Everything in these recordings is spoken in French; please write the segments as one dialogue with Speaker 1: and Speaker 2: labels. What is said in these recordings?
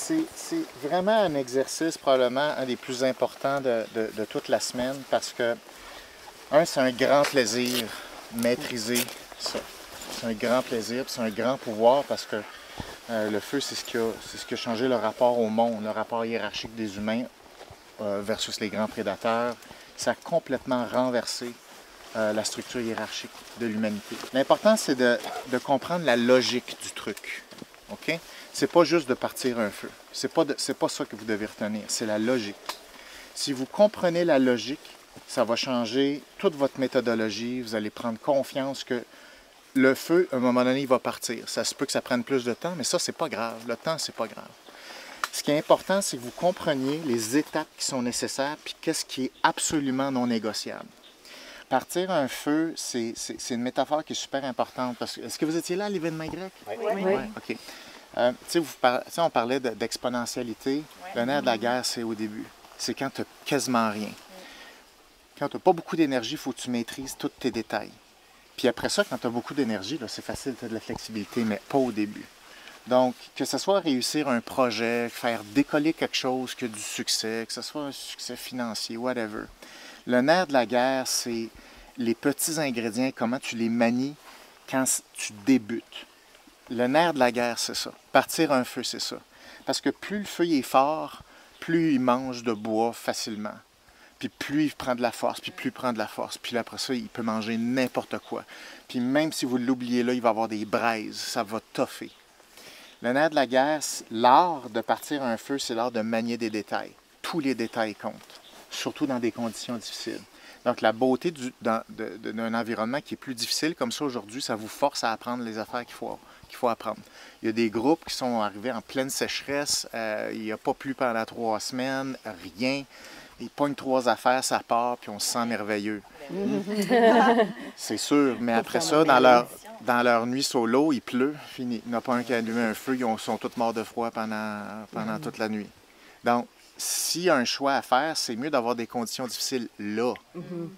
Speaker 1: c'est vraiment un exercice probablement un des plus importants de toute la semaine parce que, c'est un grand plaisir maîtriser ça. C'est un grand plaisir, c'est un grand pouvoir parce que le feu, c'est ce qui a changé le rapport au monde, le rapport hiérarchique des humains versus les grands prédateurs. Ça a complètement renversé la structure hiérarchique de l'humanité. L'important, c'est de comprendre la logique du truc. OK? C'est pas juste de partir un feu. C'est pas ça que vous devez retenir. C'est la logique. Si vous comprenez la logique, ça va changer toute votre méthodologie. Vous allez prendre confiance que le feu, à un moment donné, il va partir. Ça se peut que ça prenne plus de temps, mais ça, c'est pas grave. Le temps, c'est pas grave. Ce qui est important, c'est que vous compreniez les étapes qui sont nécessaires puis qu'est-ce qui est absolument non négociable. Partir un feu, c'est une métaphore qui est super importante. Est-ce que vous étiez là à l'événement grec?
Speaker 2: Oui.
Speaker 1: Ouais, OK. On parlait d'exponentialité. Le nerf de la guerre, c'est au début. C'est quand tu n'as quasiment rien. Quand tu n'as pas beaucoup d'énergie, il faut que tu maîtrises tous tes détails. Puis après ça, quand tu as beaucoup d'énergie, c'est facile, tu as de la flexibilité, mais pas au début. Donc, que ce soit réussir un projet, faire décoller quelque chose qui a du succès, que ce soit un succès financier, whatever. Le nerf de la guerre, c'est les petits ingrédients, comment tu les manies quand tu débutes. Le nerf de la guerre, c'est ça. Partir un feu, c'est ça. Parce que plus le feu est fort, plus il mange de bois facilement. Puis plus il prend de la force, puis plus il prend de la force. Puis après ça, il peut manger n'importe quoi. Puis même si vous l'oubliez là, il va avoir des braises. Ça va toffer. Le nerf de la guerre, l'art de partir un feu, c'est l'art de manier des détails. Tous les détails comptent, surtout dans des conditions difficiles. Donc, la beauté d'un environnement qui est plus difficile comme ça aujourd'hui, ça vous force à apprendre les affaires qu'il faut apprendre. Il y a des groupes qui sont arrivés en pleine sécheresse, il n'y a pas plu pendant 3 semaines, rien. Ils pognent 3 affaires, ça part, puis on se sent merveilleux. C'est sûr, mais après ça, dans leur nuit solo, il pleut, fini. Il n'y en a pas un qui a allumé un feu, ils sont tous morts de froid pendant toute la nuit. Donc, s'il y a un choix à faire, c'est mieux d'avoir des conditions difficiles là.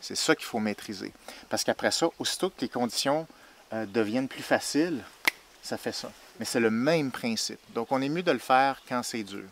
Speaker 1: C'est ça qu'il faut maîtriser. Parce qu'après ça, aussitôt que les conditions deviennent plus faciles, ça fait ça. Mais c'est le même principe. Donc, on est mieux de le faire quand c'est dur.